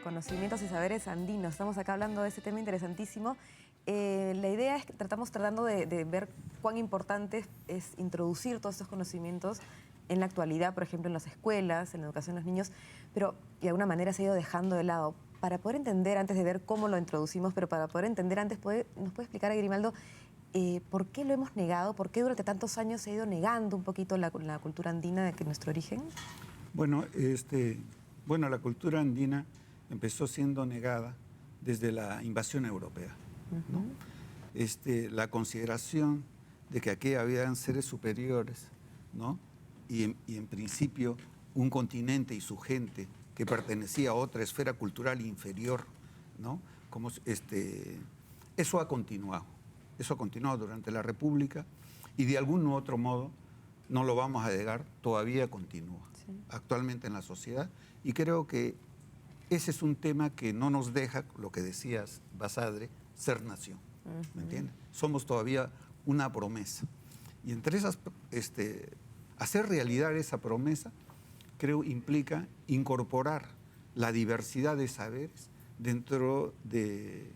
conocimientos y saberes andinos. Estamos acá hablando de este tema interesantísimo. La idea es que estamos tratando de ver cuán importante es introducir todos estos conocimientos en la actualidad, por ejemplo, en las escuelas, en la educación de los niños, pero de alguna manera se ha ido dejando de lado. Para poder entender, antes de ver cómo lo introducimos, pero para poder entender antes, ¿nos puede explicar, Grimaldo, por qué lo hemos negado? ¿Por qué durante tantos años se ha ido negando un poquito la cultura andina de nuestro origen? Bueno, la cultura andina empezó siendo negada desde la invasión europea, ¿no? La consideración de que aquí habían seres superiores, ¿no? Y en principio un continente y su gente que pertenecía a otra esfera cultural inferior, ¿no? Eso ha continuado. Eso ha continuado durante la República y de algún u otro modo, no lo vamos a negar, todavía continúa actualmente en la sociedad. Y creo que ese es un tema que no nos deja, lo que decías, Basadre, ser nación. ¿Me entiendes? Somos todavía una promesa. Y entre esas, hacer realidad esa promesa, creo, implica incorporar la diversidad de saberes dentro de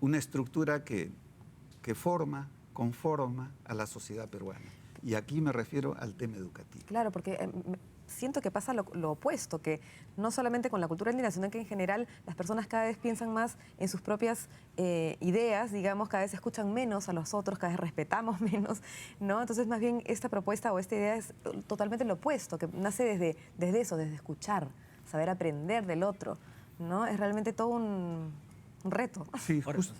una estructura que conforma a la sociedad peruana. Y aquí me refiero al tema educativo. Claro, porque siento que pasa lo opuesto, que no solamente con la cultura andina, sino que en general las personas cada vez piensan más en sus propias ideas, digamos, cada vez escuchan menos a los otros, cada vez respetamos menos, ¿no? Entonces, más bien, esta propuesta o esta idea es totalmente lo opuesto, que nace desde eso, desde escuchar, saber aprender del otro, ¿no? Es realmente todo un reto. Sí, justo.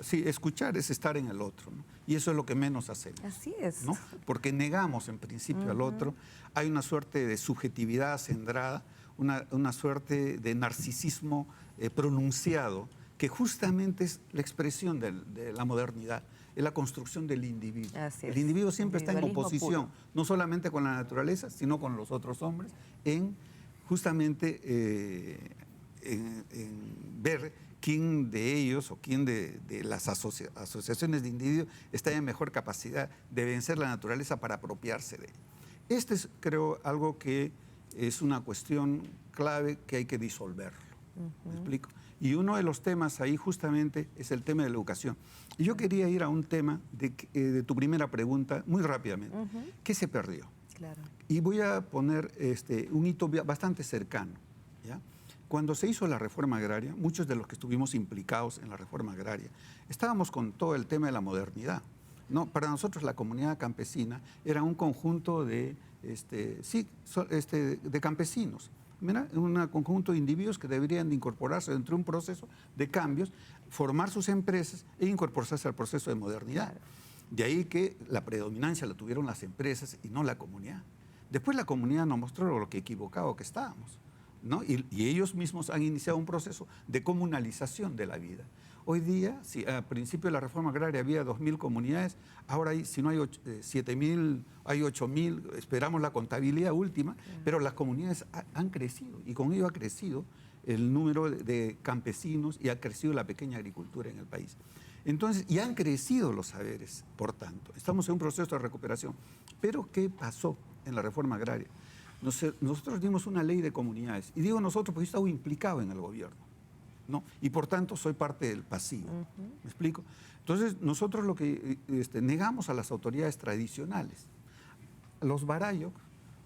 Sí, escuchar es estar en el otro, ¿no? Y eso es lo que menos hacemos. Así es. ¿No? Porque negamos en principio al otro. Hay una suerte de subjetividad acendrada, una suerte de narcisismo pronunciado, que justamente es la expresión de la modernidad, es la construcción del individuo. El individuo siempre está en oposición, no solamente con la naturaleza, sino con los otros hombres, en justamente en ver quién de ellos o quién de las asociaciones de individuos está en mejor capacidad de vencer la naturaleza para apropiarse de ella. Este es, creo, algo que es una cuestión clave que hay que disolverlo. ¿Me explico? Y uno de los temas ahí justamente es el tema de la educación. Y yo quería ir a un tema de tu primera pregunta muy rápidamente. ¿Qué se perdió? Claro. Y voy a poner un hito bastante cercano, ¿ya? Cuando se hizo la reforma agraria, muchos de los que estuvimos implicados en la reforma agraria, estábamos con todo el tema de la modernidad, ¿no? Para nosotros la comunidad campesina era un conjunto de campesinos, mira, un conjunto de individuos que deberían de incorporarse dentro de un proceso de cambios, formar sus empresas e incorporarse al proceso de modernidad. Claro. De ahí que la predominancia la tuvieron las empresas y no la comunidad. Después la comunidad nos mostró lo que equivocado que estábamos, ¿no? Y ellos mismos han iniciado un proceso de comunalización de la vida. Hoy día, si al principio de la reforma agraria había 2.000 comunidades, ahora si no hay 7.000, hay 8.000, esperamos la contabilidad última, pero las comunidades han crecido y con ello ha crecido el número de campesinos y ha crecido la pequeña agricultura en el país. Entonces, y han crecido los saberes, por tanto. Estamos en un proceso de recuperación. Pero, ¿qué pasó en la reforma agraria? Nosotros dimos una ley de comunidades. Y digo nosotros porque yo estaba implicado en el gobierno, ¿no? Y por tanto soy parte del pasivo. ¿Me explico? Entonces nosotros lo que negamos a las autoridades tradicionales, los barayos,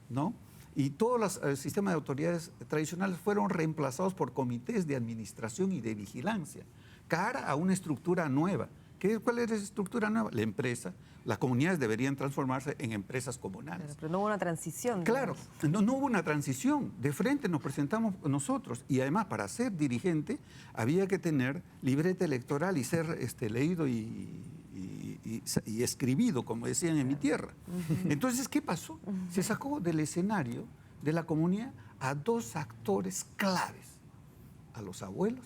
¿no? Y todos los sistemas de autoridades tradicionales fueron reemplazados por comités de administración y de vigilancia, cara a una estructura nueva. ¿Cuál es esa estructura nueva? La empresa. Las comunidades deberían transformarse en empresas comunales. Claro, pero no hubo una transición. Claro, no hubo una transición. De frente nos presentamos nosotros. Y además, para ser dirigente, había que tener libreta electoral y ser leído y escribido, como decían en mi tierra. Entonces, ¿qué pasó? Se sacó del escenario de la comunidad a dos actores claves. A los abuelos,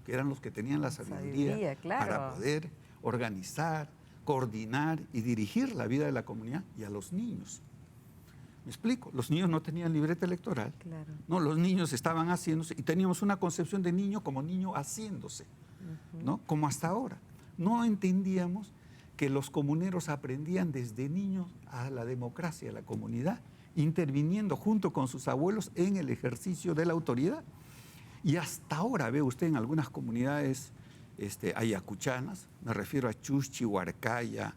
que eran los que tenían la sabiduría para poder organizar, coordinar y dirigir la vida de la comunidad, y a los niños. ¿Me explico? Los niños no tenían libreta electoral. Claro. No, los niños estaban haciéndose y teníamos una concepción de niño como niño haciéndose, ¿no? Como hasta ahora. No entendíamos que los comuneros aprendían desde niños a la democracia, a la comunidad, interviniendo junto con sus abuelos en el ejercicio de la autoridad. Y hasta ahora ve usted en algunas comunidades ayacuchanas, me refiero a Chuchi, Huarcaya,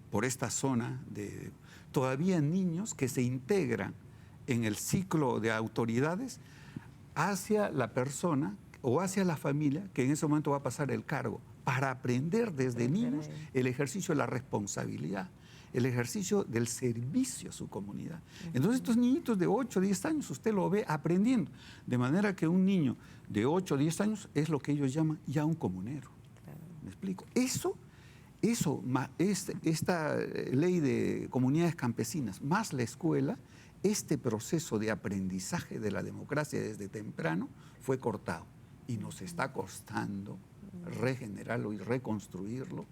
por esta zona, todavía niños que se integran en el ciclo de autoridades hacia la persona o hacia la familia que en ese momento va a pasar el cargo, para aprender desde niños el ejercicio de la responsabilidad, el ejercicio del servicio a su comunidad. Entonces estos niñitos de 8 o 10 años usted lo ve aprendiendo, de manera que un niño de 8 o 10 años es lo que ellos llaman ya un comunero. Claro. ¿Me explico? Esta ley de comunidades campesinas más la escuela, este proceso de aprendizaje de la democracia desde temprano fue cortado y nos está costando regenerarlo y reconstruirlo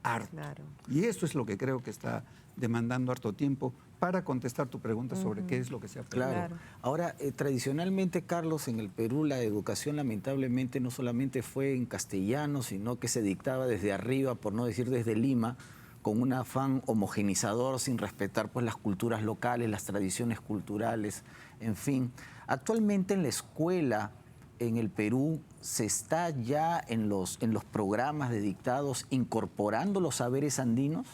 harto. Claro. Y eso es lo que creo que está demandando harto tiempo para contestar tu pregunta sobre qué es lo que se ha aprendido. Claro. Ahora, tradicionalmente, Carlos, en el Perú la educación lamentablemente no solamente fue en castellano, sino que se dictaba desde arriba, por no decir desde Lima, con un afán homogenizador, sin respetar pues las culturas locales, las tradiciones culturales, en fin. Actualmente en la escuela en el Perú se está ya en los programas de dictados incorporando los saberes andinos.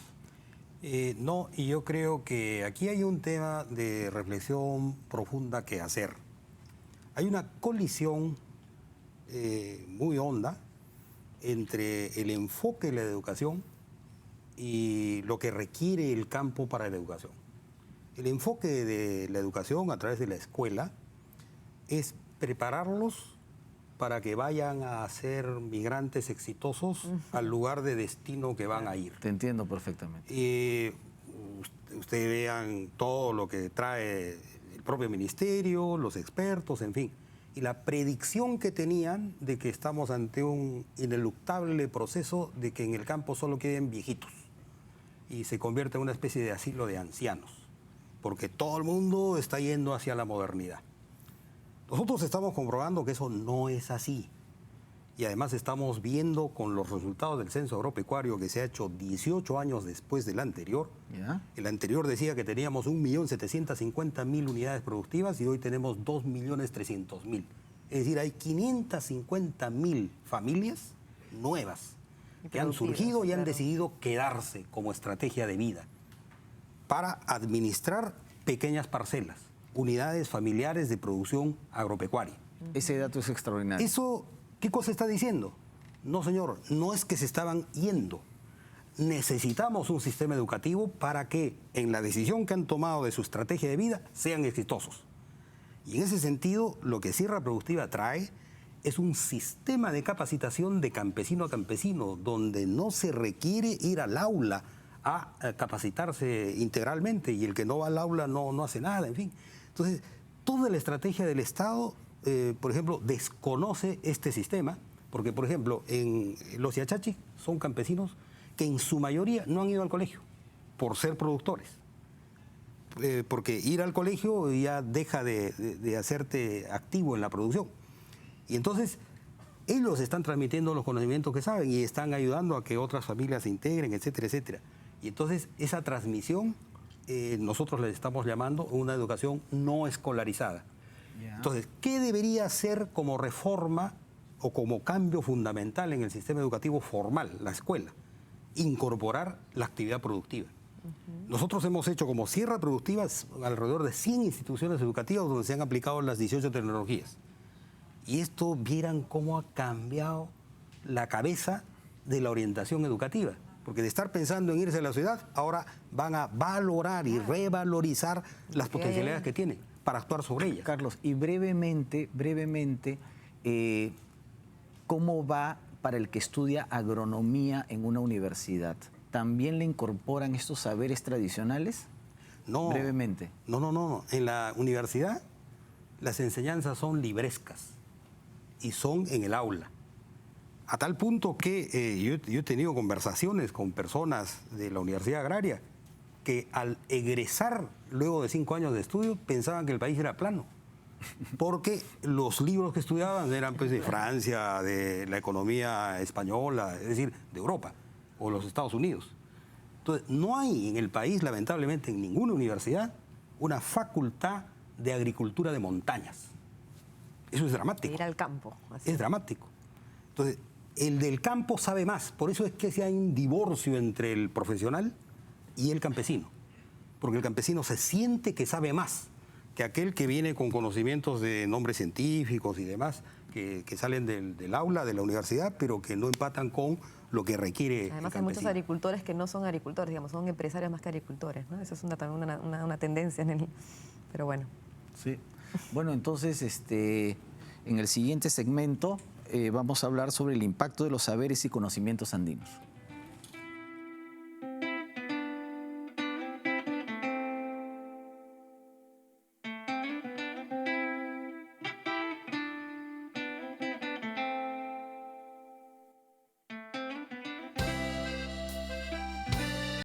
No, y yo creo que aquí hay un tema de reflexión profunda que hacer. Hay una colisión muy honda entre el enfoque de la educación y lo que requiere el campo para la educación. El enfoque de la educación a través de la escuela es prepararlos para que vayan a ser migrantes exitosos al lugar de destino que van a ir. Te entiendo perfectamente. Ustedes vean todo lo que trae el propio ministerio, los expertos, en fin. Y la predicción que tenían de que estamos ante un ineluctable proceso de que en el campo solo queden viejitos y se convierte en una especie de asilo de ancianos, porque todo el mundo está yendo hacia la modernidad. Nosotros estamos comprobando que eso no es así. Y además estamos viendo con los resultados del censo agropecuario que se ha hecho 18 años después del anterior. ¿Ya? El anterior decía que teníamos 1.750.000 unidades productivas y hoy tenemos 2.300.000. Es decir, hay 550.000 familias nuevas que han surgido y han decidido quedarse como estrategia de vida para administrar pequeñas parcelas, unidades familiares de producción agropecuaria. Ese dato es extraordinario. Eso, ¿qué cosa está diciendo? No, señor, no es que se estaban yendo. Necesitamos un sistema educativo para que en la decisión que han tomado de su estrategia de vida sean exitosos. Y en ese sentido, lo que Sierra Productiva trae es un sistema de capacitación de campesino a campesino, donde no se requiere ir al aula a capacitarse integralmente y el que no va al aula no hace nada, en fin. Entonces, toda la estrategia del Estado, por ejemplo, desconoce este sistema, porque, por ejemplo, en los Yachachi son campesinos que en su mayoría no han ido al colegio por ser productores. Porque ir al colegio ya deja de hacerte activo en la producción. Y entonces ellos están transmitiendo los conocimientos que saben y están ayudando a que otras familias se integren, etcétera, etcétera. Y entonces esa transmisión nosotros le estamos llamando una educación no escolarizada. Yeah. Entonces, ¿qué debería hacer como reforma o como cambio fundamental en el sistema educativo formal, la escuela? Incorporar la actividad productiva. Nosotros hemos hecho como Sierra Productiva alrededor de 100 instituciones educativas donde se han aplicado las 18 tecnologías. Y esto, vieran cómo ha cambiado la cabeza de la orientación educativa. Porque de estar pensando en irse a la ciudad, ahora van a valorar y revalorizar las potencialidades que tienen para actuar sobre ellas. Carlos, y brevemente, ¿cómo va para el que estudia agronomía en una universidad? ¿También le incorporan estos saberes tradicionales? No. Brevemente. No. En la universidad las enseñanzas son librescas y son en el aula. A tal punto que yo he tenido conversaciones con personas de la Universidad Agraria que al egresar luego de 5 años de estudio pensaban que el país era plano. Porque los libros que estudiaban eran pues, de Francia, de la economía española, es decir, de Europa o los Estados Unidos. Entonces, no hay en el país, lamentablemente, en ninguna universidad, una facultad de agricultura de montañas. Eso es dramático. De ir al campo. Así. Es dramático. Entonces, el del campo sabe más. Por eso es que hay un divorcio entre el profesional y el campesino. Porque el campesino se siente que sabe más que aquel que viene con conocimientos de nombres científicos y demás, que salen del aula, de la universidad, pero que no empatan con lo que requiere Además el hay muchos campesino. agricultores que no son agricultores, digamos, son empresarios más que agricultores, ¿no? Eso es también una tendencia en el... Pero bueno. Sí. Bueno, entonces, en el siguiente segmento vamos a hablar sobre el impacto de los saberes y conocimientos andinos.